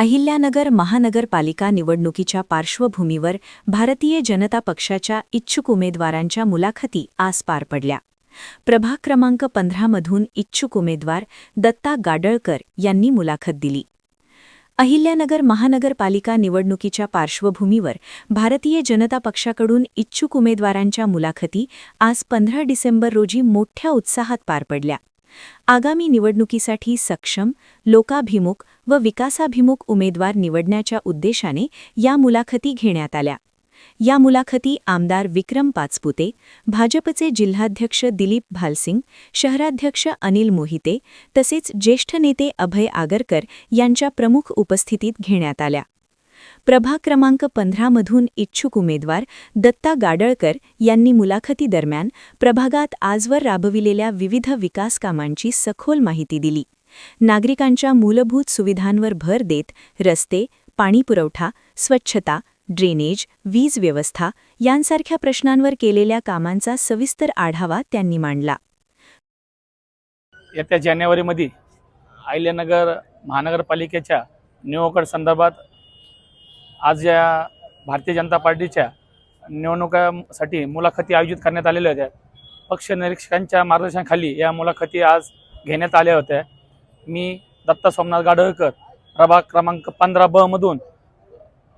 अहिल्यानगर महानगरपालिका निवडणुकीच्या पार्श्वभूमीवर भारतीय जनता पक्षाच्या इच्छुक उमेदवारांच्या मुलाखती आज पार पडल्या. प्रभाग क्रमांक 15 मधून इच्छुक उमेदवार दत्ता गाडळकर यांनी मुलाखत दिली. अहिल्यानगर महानगरपालिका निवडणुकीच्या पार्श्वभूमीवर भारतीय जनता पक्षाकडून इच्छुक उमेदवारांच्या मुलाखती आज 15 डिसेंबर रोजी मोठ्या उत्साहात पार पडल्या. आगामी निवडणुकीसाठी सक्षम, लोकाभिमुख व विकासाभिमुख उमेदवार निवडण्याच्या उद्देशाने या मुलाखती घेण्यात आल्या. या मुलाखती आमदार विक्रम पाचपुते, भाजपचे जिल्हाध्यक्ष दिलीप भालसिंग, शहराध्यक्ष अनिल मोहिते तसेच ज्येष्ठ नेते अभय आगरकर यांच्या प्रमुख उपस्थितीत घेण्यात आल्या. प्रभाग क्रमांक 15 मधून इच्छुक उमेदवार दत्ता गाडळकर यांनी मुलाखतीदरम्यान प्रभागात आजवर राबविलेल्या विविध विकास कामांची सखोल माहिती दिली. नागरिकांच्या मूलभूत सुविधांवर भर देत रस्ते, पाणीपुरवठा, स्वच्छता, ड्रेनेज, वीज व्यवस्था यांसारख्या प्रश्नांवर केलेल्या कामांचा सविस्तर आढावा त्यांनी मांडला. येत्या जानेवारीमध्ये अहिल्यानगर महानगरपालिकेच्या निवडणुकांसंदर्भात आज या भारतीय जनता पार्टीच्या निवडणुकांसाठी मुलाखती आयोजित करण्यात आलेल्या होत्या. पक्ष निरीक्षकांच्या मार्गदर्शनाखाली या मुलाखती आज घेण्यात आल्या होत्या. मी दत्ता सोमनाथ गाडळकर प्रभाग क्रमांक 15 मधून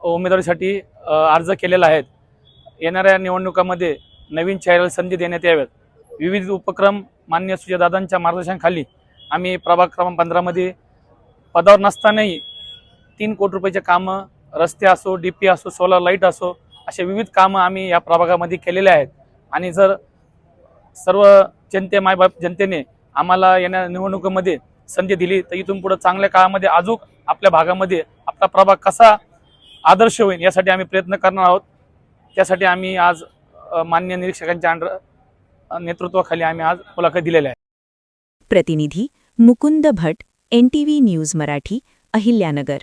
उमेदवारीसाठी अर्ज केलेला आहे. येणाऱ्या निवडणुकांमध्ये नवीन चेहऱ्याला संधी देण्यात याव्यात. विविध उपक्रम माननीय सुजयदादांच्या मार्गदर्शनाखाली आम्ही प्रभाग क्रमांक 15 मध्ये पदावर नसतानाही 3 कोटी रुपयाचे कामं, रस्ते असो, डीपी असो, सोलर लाईट असो, असे विविध कामं आम्ही या प्रभागामध्ये केलेले आहेत. आणि जर सर्व मायबाप जनतेने आम्हाला येणाऱ्या निवडणुकीमध्ये संधी दिली तर इथून पुढे चांगल्या काळामध्ये अजून आपल्या भागामध्ये आपला प्रभाग कसा आदर्श होईल यासाठी आम्ही प्रयत्न करणार आहोत. त्यासाठी आम्ही आज माननीय निरीक्षकांच्या नेतृत्वाखाली आम्ही आज मुलाखत दिलेल्या आहे. प्रतिनिधी मुकुंद भट, NTV न्यूज मराठी, अहिल्यानगर.